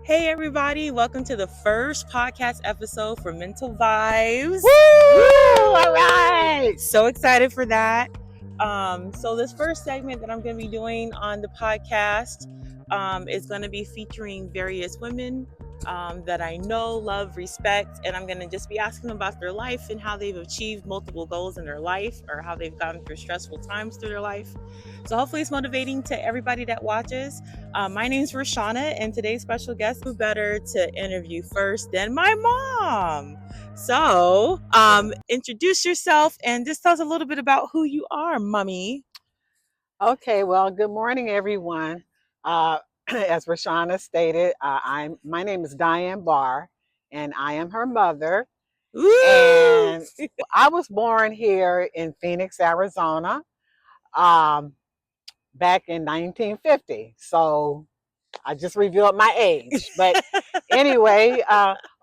Hey everybody, welcome to the first podcast episode for Mental Vibes. Woo! All right. So excited for that. So this first segment that I'm going to be doing on the podcast is going to be featuring various women that I know, love, respect, and I'm going to just be asking them about their life and how they've achieved multiple goals in their life or how they've gone through stressful times through their life. So hopefully it's motivating to everybody that watches. My name is Rhashanna, and today's special guest, who better to interview first than my mom? So, introduce yourself and just tell us a little bit about who you are, Mommy. Okay. Well, good morning, everyone. As Rhashanna stated, my name is Dianne Barr, and I am her mother. Woo! And I was born here in Phoenix, Arizona, back in 1950. So I just revealed my age. But anyway,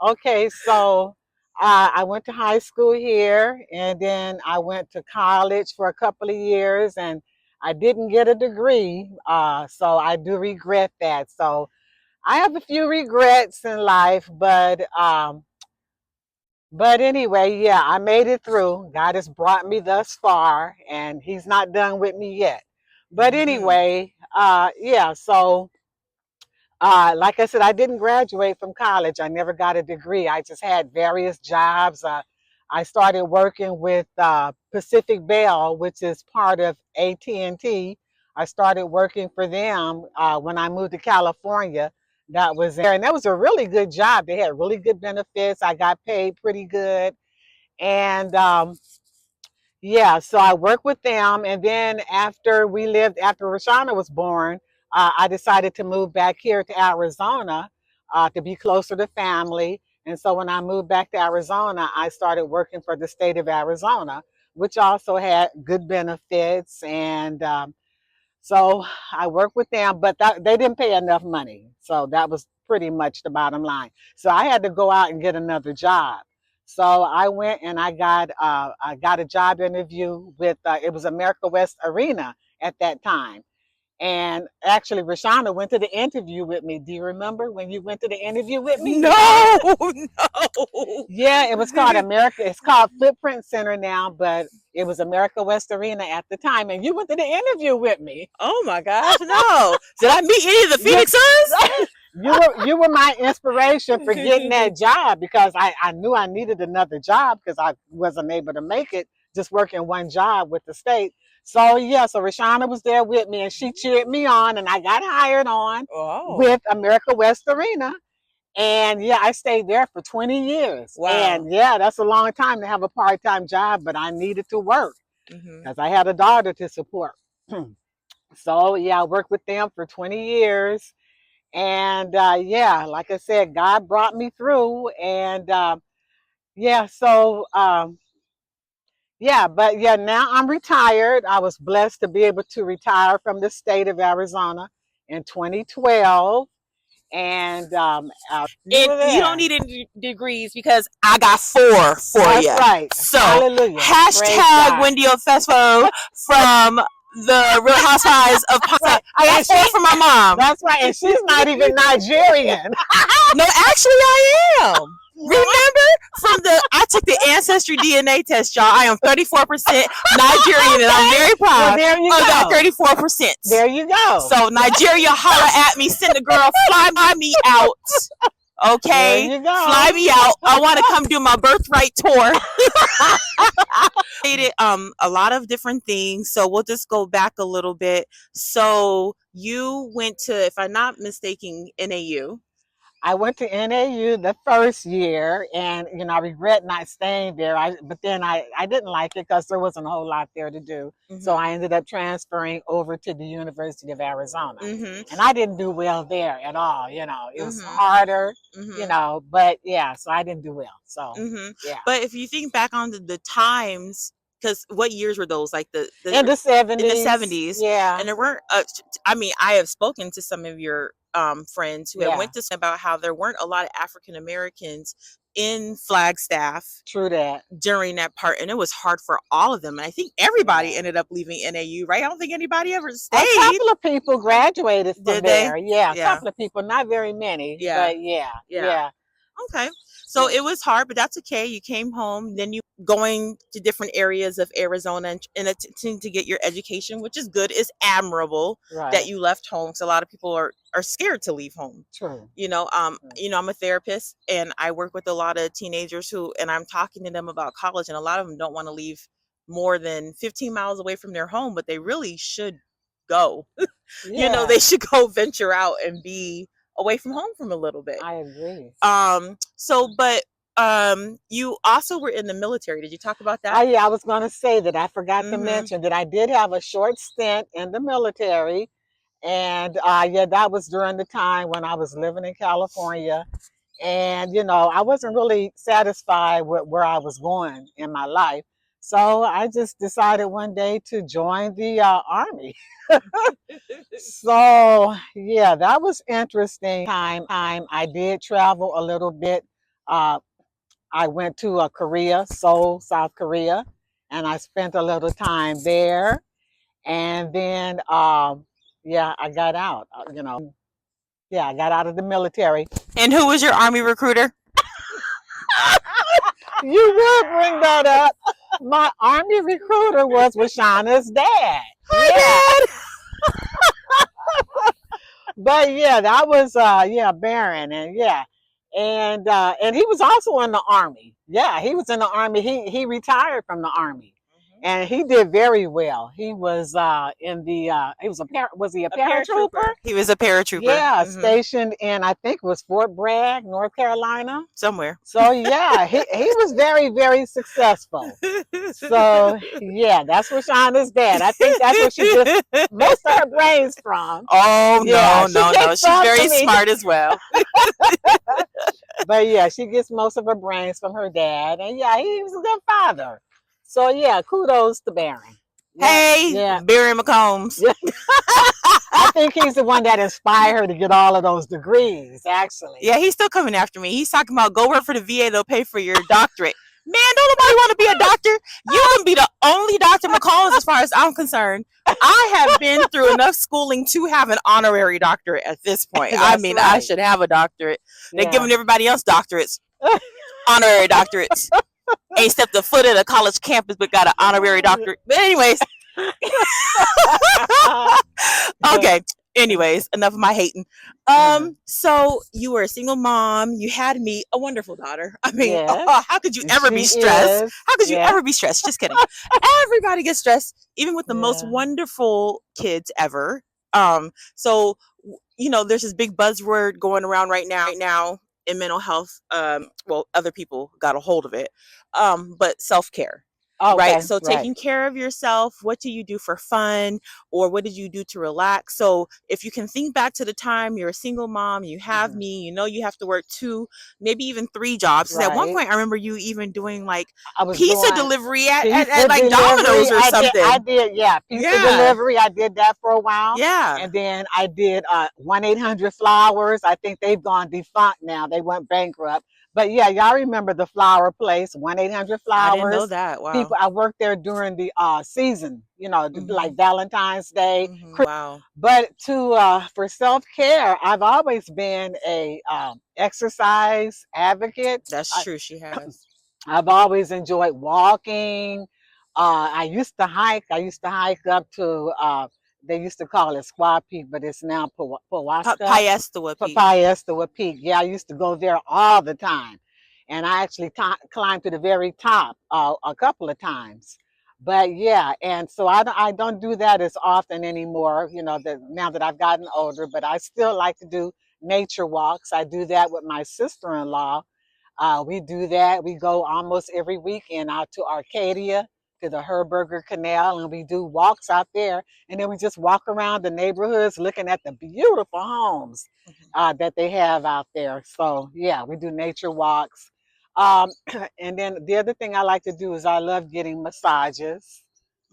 okay. So I went to high school here, and then I went to college for a couple of years, and I didn't get a degree. So I do regret that. So I have a few regrets in life, but anyway, yeah, I made it through. God has brought me thus far, and He's not done with me yet. But anyway, yeah. So like I said, I didn't graduate from college. I never got a degree. I just had various jobs. I started working with Pacific Bell, which is part of AT&T. I started working for them when I moved to California. That was there, and that was a really good job. They had really good benefits. I got paid pretty good, and yeah, so I worked with them, and then after Rhashanna was born, I decided to move back here to Arizona to be closer to family. And so when I moved back to Arizona, I started working for the state of Arizona, which also had good benefits. And so I worked with them, but they didn't pay enough money. So that was pretty much the bottom line. So I had to go out and get another job. So I went and I got a job interview with it was America West Arena at that time. And actually, Rhashanna went to the interview with me. Do you remember when you went to the interview with me? No, no. Yeah, it was called America. It's called Footprint Center now, but it was America West Arena at the time. And you went to the interview with me. Oh my gosh, no. Did I meet any of the Phoenix Suns? You were my inspiration for getting that job because I knew I needed another job because I wasn't able to make it just working one job with the state. So yeah, so Rhashanna was there with me and she cheered me on and I got hired on with America West Arena. And yeah, I stayed there for 20 years. Wow. And yeah, that's a long time to have a part-time job, but I needed to work because I had a daughter to support. So yeah, I worked with them for 20 years. And yeah, like I said, God brought me through. And yeah, so yeah, but yeah, now I'm retired. I was blessed to be able to retire from the state of Arizona in 2012. And you don't need any degrees because I got 4 for you. That's right. So hallelujah. hashtag Wendy Ofespo from the Real Housewives of Ponce. I got 4 for my mom. That's right, and she's not even Nigerian. No, actually I am. Remember I took the ancestry DNA test, y'all. I am 34% Nigerian, and I'm very proud of that 34%. There you go. So Nigeria, holler at me, send a girl, fly me out. Okay, there you go. Fly me out. I want to come do my birthright tour. A lot of different things, so we'll just go back a little bit. So you went to, if I'm not mistaken, NAU. I went to NAU the first year, and I regret not staying there. But then I didn't like it because there wasn't a whole lot there to do. So I ended up transferring over to the University of Arizona, and I didn't do well there at all. It was harder. But yeah, so I didn't do well. So yeah. But if you think back on the times, because what years were those? Like in the 70s. In the 70s, yeah. And there weren't. I mean, I have spoken to some of your friends who had went to about how there weren't a lot of African Americans in Flagstaff True that. during that part, and it was hard for all of them. And I think everybody Yeah. ended up leaving NAU, right? I don't think anybody ever A stayed. couple of people graduated from Did they? there. Yeah, a Yeah. couple of people, not very many, Yeah. but yeah, Yeah. yeah, Okay. So yeah. it was hard, but that's okay. You came home, then you going to different areas of Arizona and attempting to get your education, which is good. It's admirable that Right. you left home. So a lot of people are scared to leave home. True. True. I'm a therapist and I work with a lot of teenagers who, and I'm talking to them about college, and a lot of them don't want to leave more than 15 miles away from their home, but they really should go. Yeah, They should go venture out and be away from home from a little bit. I agree. But you also were in the military. Did you talk about that? Yeah, I was going to say that I forgot to Mm-hmm. mention that I did have a short stint in the military. And yeah, that was during the time when I was living in California. And, I wasn't really satisfied with where I was going in my life. So I just decided one day to join the Army. So, yeah, that was interesting. I did travel a little bit. Uh, I went to Korea, Seoul, South Korea, and I spent a little time there. And then, yeah, I got out, yeah, I got out of the military. And who was your Army recruiter? You would bring that up. My Army recruiter was Rhashanna's dad. Hi, Yeah. But yeah, that was yeah, Barron, and yeah. And he was also in the Army. Yeah, he was in the Army. He retired from the Army. Dad. And he did very well. He was in the he was was he a paratrooper? He was a paratrooper. Yeah, stationed in, I think it was Fort Bragg, North Carolina. Somewhere. So yeah, he was very, very successful. So yeah, that's Rhashanna's dad. I think that's where she gets most of her brains from. Oh Yeah, no. She's very smart as well. But yeah, she gets most of her brains from her dad. And yeah, he was a good father. So yeah, kudos to Barron. Yeah, Hey, yeah. Barry McCombs. Yeah. I think he's the one that inspired her to get all of those degrees, actually. Yeah, he's still coming after me. He's talking about go work for the VA, they'll pay for your doctorate. Man, don't nobody want to be a doctor. You can be the only Dr. McCombs as far as I'm concerned. I have been through enough schooling to have an honorary doctorate at this point. I mean, right. I should have a doctorate. They're giving everybody else doctorates. Honorary doctorates. Ain't stepped a foot at a college campus but got an honorary doctorate. But anyways. Okay. Anyways, enough of my hating. So you were a single mom. You had me, a wonderful daughter. I mean, yes. How could you ever be stressed? How could you ever be stressed? Just kidding. Everybody gets stressed, even with the most wonderful kids ever. So there's this big buzzword going around right now in mental health. Well, other people got a hold of it. But self-care. Oh, okay, right. So taking care of yourself, what do you do for fun, or what did you do to relax? So if you can think back to the time you're a single mom, you have me, you have to work 2, maybe even 3 jobs. Right. At one point, I remember you even doing like pizza delivery at like Domino's or something. I did, yeah, pizza delivery. I did that for a while. Yeah. And then I did 1-800-Flowers. I think they've gone defunct now. They went bankrupt. But yeah, y'all remember the flower place, 1-800-Flowers. I didn't know that. Wow. I worked there during the season, like Valentine's Day. Wow. But for self-care, I've always been a exercise advocate. That's true. She has. I've always enjoyed walking. I used to hike. I used to hike up to they used to call it Squaw Peak, but it's now Piestewa Peak. Yeah, I used to go there all the time. And I actually climbed to the very top a couple of times. But yeah, and so I don't do that as often anymore, now that I've gotten older, but I still like to do nature walks. I do that with my sister-in-law. We do that. We go almost every weekend out to Arcadia, to the Herberger Canal, and we do walks out there. And then we just walk around the neighborhoods looking at the beautiful homes that they have out there. So yeah, we do nature walks. And then the other thing I like to do is I love getting massages.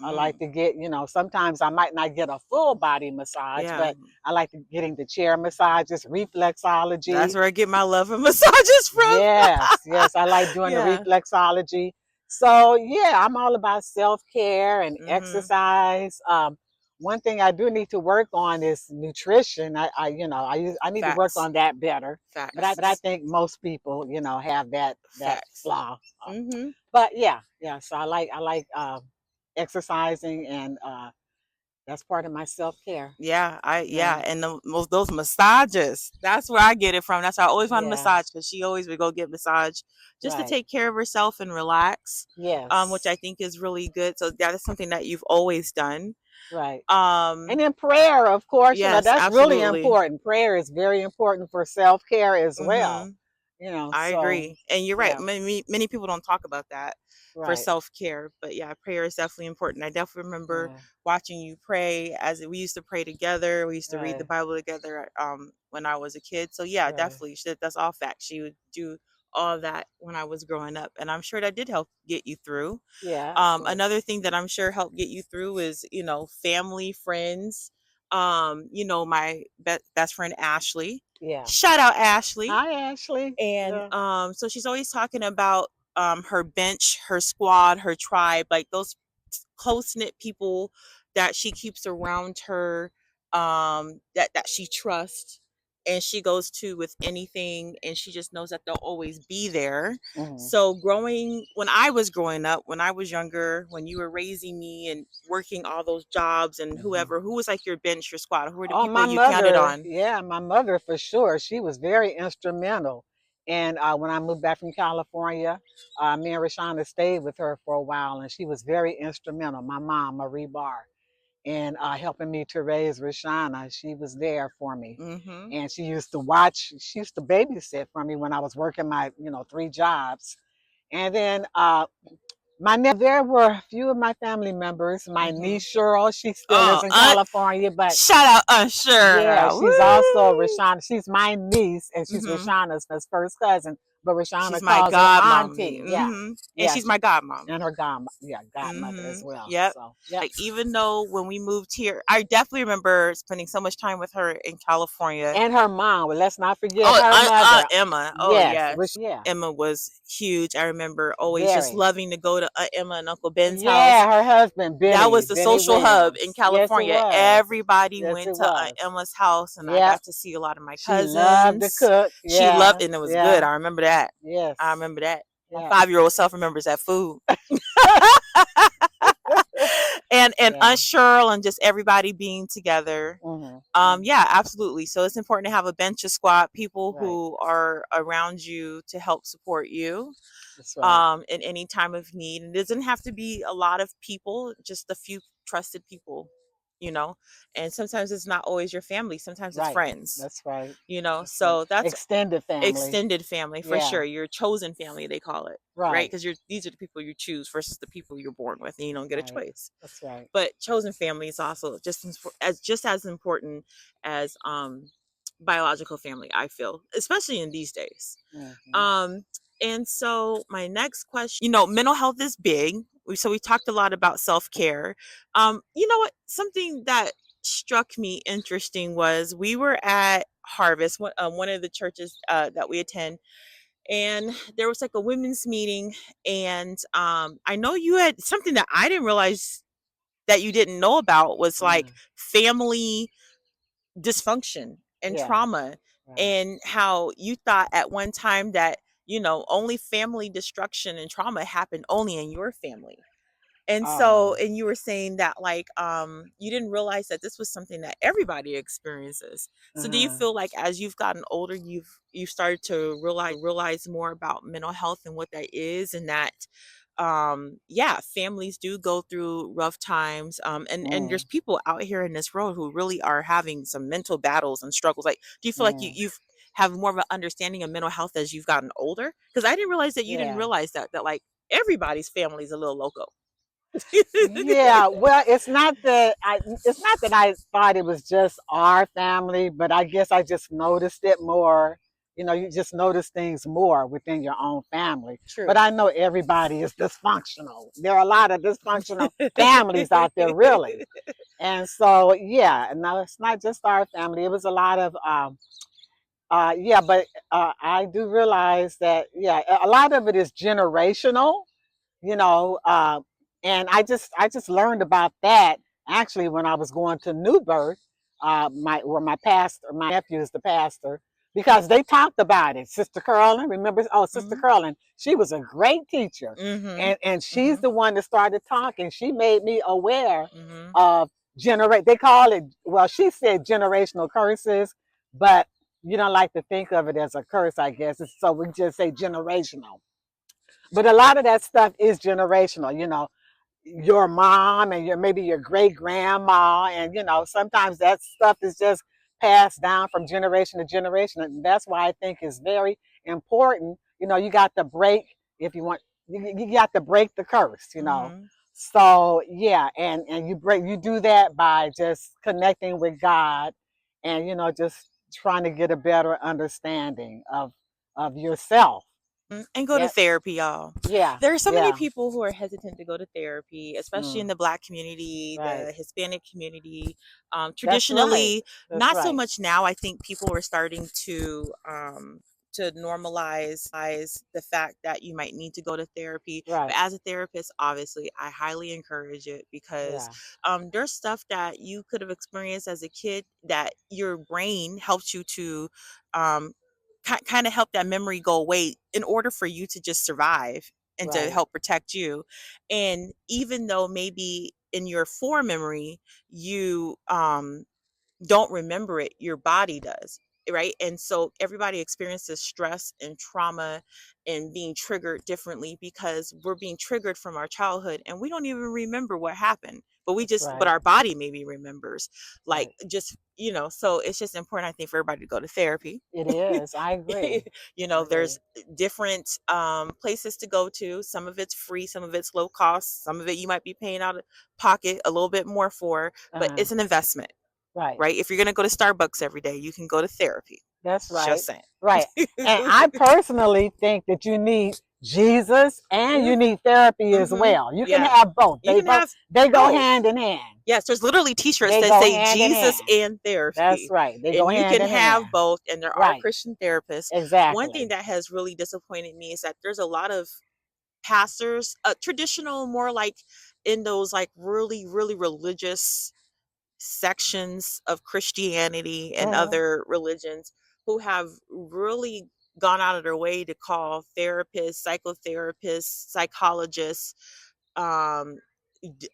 I like Mm. to get, sometimes I might not get a full body massage, Yeah. but I like to getting the chair massages, That's reflexology. where I get my love of massages from. Yes, yes, I like doing the Yeah. reflexology. So yeah, I'm all about self-care and Mhm. exercise. One thing I do need to work on is nutrition. I need to work Facts. on that better. But I Facts. think most people, have that Facts. flaw. Mhm. But yeah, yeah. So I like exercising, and that's part of my self-care. Yeah, Yeah, and those massages. That's where I get it from. That's why I always want a yeah, massage because she always would go get massage just to right. take care of herself and relax, which Yes, I think is really good. So that is something that you've always done. right. And Um, then prayer, of course, yes, that's really absolutely. important. Prayer is very important for self-care as well. Mhm. I So agree. And you're right. yeah, Many people don't talk about that for right. self care. But yeah, prayer is definitely important. I definitely remember Yeah, watching you pray as we used to pray together. We used to read the right, Bible together when I was a kid. So yeah, right. definitely. That's all facts. She would do all of that when I was growing up. And I'm sure that did help get you through. Yeah, of Another course. thing that I'm sure helped get you through is, family, friends. My best friend Ashley. Yeah. Shout out Ashley. Hi, Ashley. And Yeah. so she's always talking about her bench, her squad, her tribe, like those close knit people that she keeps around her, that she trusts and she goes to with anything, and she just knows that they'll always be there. Hmm. So when I was growing up, when I was younger, when you were raising me and working all those jobs, and Hmm. who was like your bench, your squad, who were the Oh, people my you counted mother. on? Yeah, my mother for sure. She was very instrumental. And when I moved back from California, me and Rhashanna stayed with her for a while, and she was very instrumental. My mom, Marie Barr, and helping me to raise Rhashanna. She was there for me. Mm-hmm. And she used to babysit for me when I was working my, three jobs. And then there were a few of my family members. My Mm-hmm. niece Cheryl, she still Oh, lives in California, but shout out yeah, Usher. she's also Woo! Rhashanna. She's my niece, and she's Mm-hmm. Rhashanna's first cousin. But Rhashanna She's my calls her godmommy. auntie. Yeah, Mm-hmm. And yeah, she's my godmom. and her godmother as Mm-hmm. well. Yep. So, yep. Like even though when we moved here, I definitely remember spending so much time with her in California. And her mom. But let's not forget Oh, her mother. Emma. Oh, Yes, yes. yeah, Emma was huge. I remember always just very. loving to go to Aunt Emma and Uncle Ben's house. Yeah, her husband That Benny, was the Benny social hub in Williams. Yes, it California. was. Everybody Yes, went it to Aunt was. Emma's house, and I Yep. got to see a lot of my She loved to cousins. cook. She loved Yeah, it, and it was good. yeah, I remember that. I yes, remember that. My yeah, 5-year-old self remembers that food. And yeah. Aunt Cheryl and just everybody being together. Hmm. Hmm. Yeah, absolutely. So it's important to have a bench of squad, people Right. who are around you to help support you That's right. in any time of need. And it doesn't have to be a lot of people, just a few trusted people, you know. And sometimes it's not always your family, sometimes it's Right. friends, That's right. That's right. So that's Extended family. extended family for Yeah. sure. Your chosen family, they call it, right? Right. Because these are the people you choose versus the people you're born with, and you don't get a Right. choice. That's right. But chosen family is also just as important as biological family, I feel, especially in these days. Hmm. Um, and so my next question, mental health is big. So we talked a lot about self care. You know what? Something that struck me interesting was we were at Harvest, one of the churches that we attend, and there was like a women's meeting, and I know you had something that I didn't realize that you didn't know about was Yeah. like family dysfunction and Yeah. trauma, Right. and how you thought at one time that only family destruction and trauma happened only in your family. And so, Um. and you were saying that like you didn't realize that this was something that everybody experiences. So do you Uh-huh. feel like as you've gotten older, you've started to realize more about mental health and what that is, and that yeah, families do go through rough times, and there's Mm. people out here in this world who really are having some mental battles and struggles. Like, do you feel like Mm. you've have more of an understanding of mental health as you've gotten older? Because I didn't realize that you didn't Yeah. realize that like everybody's family is a little loco. Yeah, well, it's not that I thought it was just our family, but I guess I just noticed it more, you just notice things more within your own family. But True. I know everybody is dysfunctional. There are a lot of dysfunctional families out there, really. And so, yeah, no, it's not just our family. It was a lot of, yeah, but I do realize that, yeah, a lot of it is generational, you know, and I just learned about that actually when I was going to New Birth, my pastor, my nephew is the pastor, because they talked about it. Sister Curlin, remember? Oh, Sister Hmm. Curlin, she was a great teacher, Hmm. and she's Hmm. the one that started talking. She made me aware Hmm. of generate. They call it, well, she said generational curses, but you don't like to think of it as a curse, I guess. So we just say generational, but a lot of that stuff is generational, your mom and maybe your great grandma, and sometimes that stuff is just passed down from generation to generation, and that's why I think it's very important. You got to break, if you want, you got to break the curse. Hmm. So yeah, and you do that by just connecting with God, and just trying to get a better understanding of yourself. And go to Yeah, therapy, y'all. yeah, There are so many yeah. people who are hesitant to go to therapy, especially in Mm, the Black community, right. the Hispanic community. That's right. Traditionally, That's not so right. much now. I think people are starting to normalize the fact that you might need to go to therapy. But Right. as a therapist, obviously, I highly encourage it because Yeah. there's stuff that you could have experienced as a kid that your brain helps you to um, kind of help that memory go away in order for you to just survive and to Right. help protect you. And even though maybe in your fore memory you don't remember it, your body does, right? And so everybody experiences stress and trauma and being triggered differently because we're being triggered from our childhood and we don't even remember what happened. But That's but right. our body maybe remembers. Like Right. just, so it's just important, I think, for everybody to go to therapy. It is. I agree. I agree. There's different places to go to. Some of it's free, some of it's low cost, some of it you might be paying out of pocket a little bit more for, but Uh, it's an investment, right. right? If you're going to go to Starbucks every day, you can go to therapy. That's right. Just saying. Right. And I personally think that you need Jesus and you need therapy as Mm-hmm. well. You can Yeah. have both. You can have They go both. hand in hand. Yes, there's literally t-shirts They that go say hand in Jesus hand. and That's therapy. right. They go And you hand can in have hand. both. And there are Right. Christian therapists. One thing Exactly. that has really disappointed me is that there's a lot of pastors, traditional, more like in those like really, really religious sections of Christianity and Hmm. other religions, who have really gone out of their way to call therapists, psychotherapists, psychologists, um, d-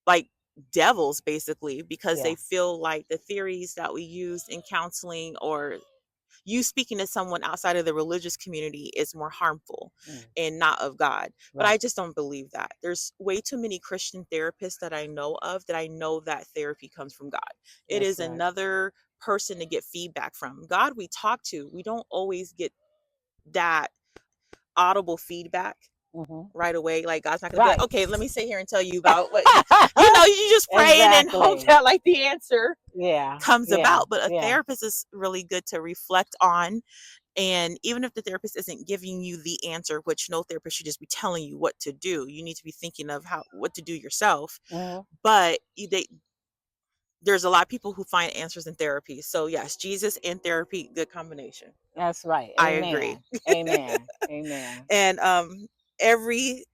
like devils, basically, because Yeah. they feel like the theories that we use in counseling or you speaking to someone outside of the religious community is more harmful Mm, and not of God. But I right. just don't believe that. There's way too many Christian therapists that I know of that I know that therapy comes from God. It That's is right. another person to get feedback from. God we talk to, we don't always get that audible feedback Hmm. right away. Like God's not gonna be like, Right. okay, let me sit here and tell you about what you just pray and then hope Exactly. that like the answer Yeah. comes Yeah. about. But a Yeah. therapist is really good to reflect on, and even if the therapist isn't giving you the answer, which no therapist should just be telling you what to do, you need to be thinking of what to do yourself. Hmm. But there's a lot of people who find answers in therapy. So yes, Jesus and therapy, good combination. That's right. I agree. Amen. Amen. Amen. And every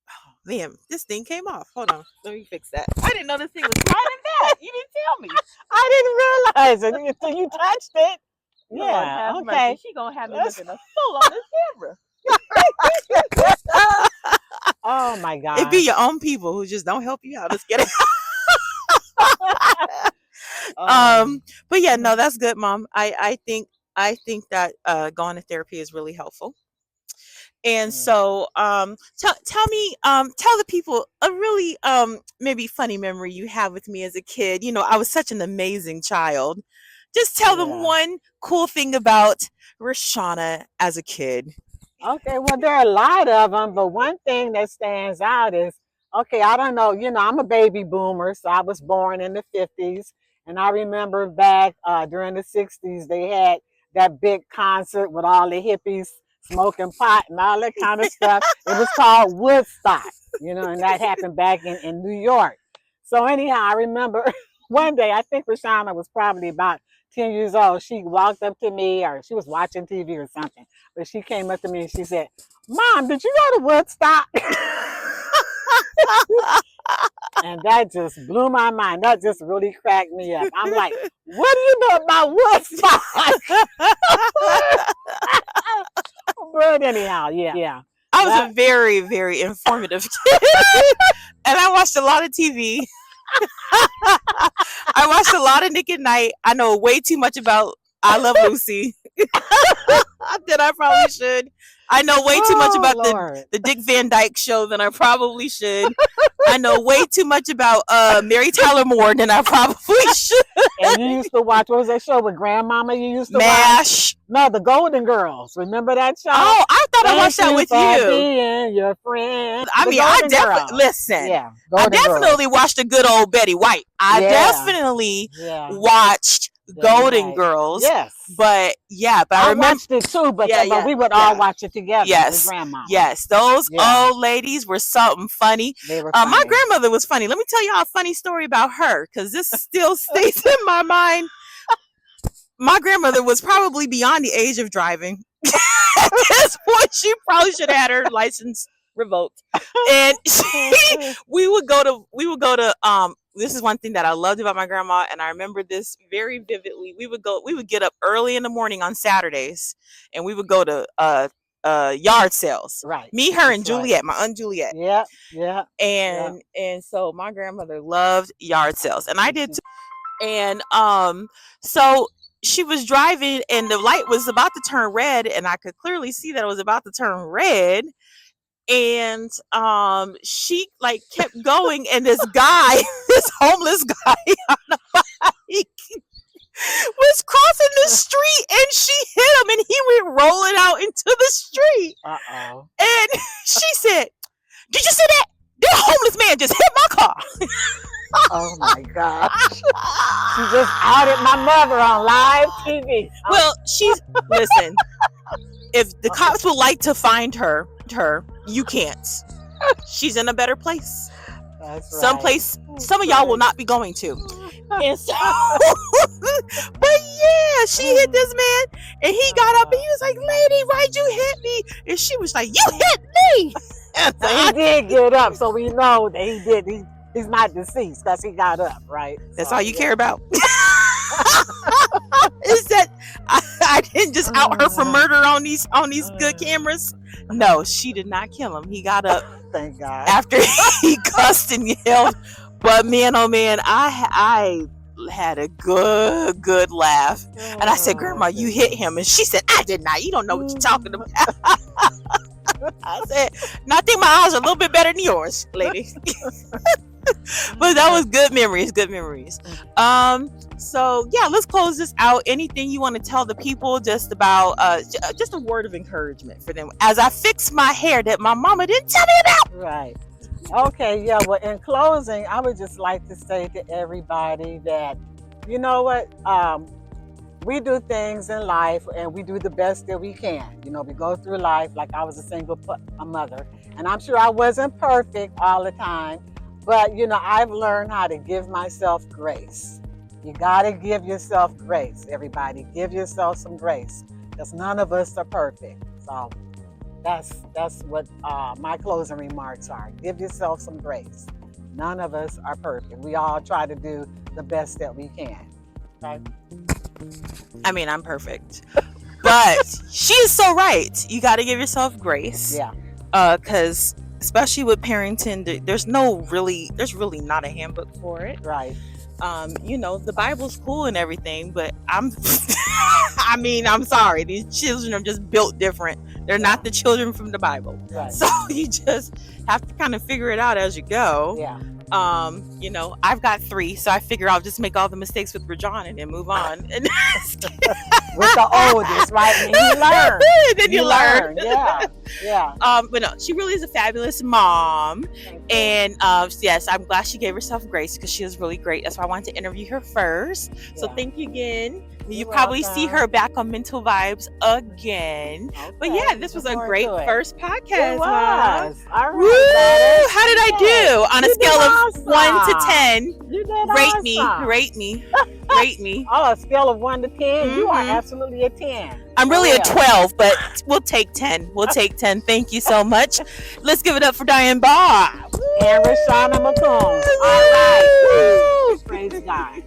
oh man, this thing came off. Hold on, let me fix that. I didn't know this thing was sliding back. You didn't tell me. I didn't realize it until you touched it. Lord Yeah. have mercy. Okay. She gonna have me That's- looking a fool on this camera. oh my It be your gosh. own people who just don't help you out. Let's get it. Oh. But yeah, no, Mhm. that's good, mom. I think that going to therapy is really helpful. And Mm. so tell me, tell the people a really maybe funny memory you have with me as a kid. I was such an amazing child. Just tell them Yeah. one cool thing about Rhashanna as a kid. Okay, well, there are a lot of them, but one thing that stands out is, okay, I don't know, I'm a baby boomer, so I was born in the 50s, and I remember back during the 60s, they had that big concert with all the hippies smoking pot and all that kind of stuff. It was called Woodstock, and that happened back in New York. So anyhow, I remember one day, I think Rhashanna was probably about 10 years old. She walked up to me, or she was watching TV or something, but she came up to me and she said, "Mom, did you go to Woodstock?" And that just blew my mind. That just really cracked me up. I'm like, what do you know about Woodstock? But anyhow, yeah. I was a very, very informative kid. And I watched a lot of TV. I watched a lot of Nick at Night. I know way too much about I Love Lucy than I probably should. I know way too much about the Dick Van Dyke Show than I probably should. I know way too much about Mary Tyler Moore than I probably should. And you used to watch, what was that show with Grandmama you used to MASH. watch? No, the Golden Girls. Remember that show? Oh, I thought I watched that with you. Being your friend. I mean, I definitely, listen. Yeah, I definitely watched a good old Betty White. I definitely watched Golden Girls. Yes. But I remember watched it too, but we would all watch it together with Grandma. Yes, those old ladies were something funny. They were funny. My grandmother was funny. Let me tell y'all a funny story about her, because this still stays in my mind. My grandmother was probably beyond the age of driving. At this point, she probably should have had her license revoked. And we would go to this is one thing that I loved about my grandma, and I remember this very vividly. We would get up early in the morning on Saturdays, and we would go to yard sales. Right. Me, her, and Juliet, my aunt Juliet. Yeah. And so my grandmother loved yard sales, and I did too. And so she was driving, and the light was about to turn red, and I could clearly see that it was about to turn red. And she like kept going, and this guy, this homeless guy on a bike, was crossing the street, and she hit him, and he went rolling out into the street. And she said, "Did you see that? That homeless man just hit my car." Oh my gosh. She just outed my mother on live TV. Well, listen, if the cops would like to find her, you can't. She's in a better place. That's right. Someplace some of y'all will not be going to. And so, but yeah, she hit this man, and he got up and he was like, "Lady, why'd you hit me?" And she was like, "You hit me." So he did get up, so we know that he did. He's not deceased because he got up, right? That's all you care about. Is that I didn't just out her for murder on these good cameras? No, she did not kill him. He got up. Thank God. After he cussed and yelled. But man, oh man, I had a good laugh. And I said, "Grandma, you hit him." And she said, "I did not. You don't know what you're talking about." I said, "No, I think my eyes are a little bit better than yours, lady." But that was good memories. So yeah, let's close this out. Anything you want to tell the people just about just a word of encouragement for them as I fix my hair that my mama didn't tell me about? Right. Okay, yeah, well, in closing, I would just like to say to everybody that, you know what, we do things in life and we do the best that we can. We go through life like I was a single mother, and I'm sure I wasn't perfect all the time, but, I've learned how to give myself grace. You got to give yourself grace, everybody. Give yourself some grace, because none of us are perfect. So that's what my closing remarks are. Give yourself some grace. None of us are perfect. We all try to do the best that we can. Okay? I mean, I'm perfect. But she is so right. You got to give yourself grace. Yeah. Because especially with parenting, there's really not a handbook for it. Right. The Bible's cool and everything, but I'm sorry. These children are just built different. They're not the children from the Bible. Right. So you just have to kind of figure it out as you go. Yeah. I've got 3, so I figure I'll just make all the mistakes with Rhashanna and then move on. And with the oldest, right? And you learn. Then you learn. Yeah. Yeah. But no, she really is a fabulous mom. Thank you. And yes, I'm glad she gave herself grace because she was really great. That's why I wanted to interview her first. So Yeah. thank you again. You You're probably see her welcome. back on Mental Vibes again. But yeah, Okay. this Looking was a forward great to it. first It podcast, Mom. was. All Woo! right, daughter. How did I Yes. do on a You did scale of 1 to awesome. 10? You did Rate me, awesome. rate me, rate me. Oh, a scale of 1 to 10. You are Mhm. absolutely a 10. I'm For really a real. 12, but we'll take 10. We'll take 10. Thank you so much. Let's give it up for Dianne Barr. And Rhashanna McCombs. All right. Woo. Praise God.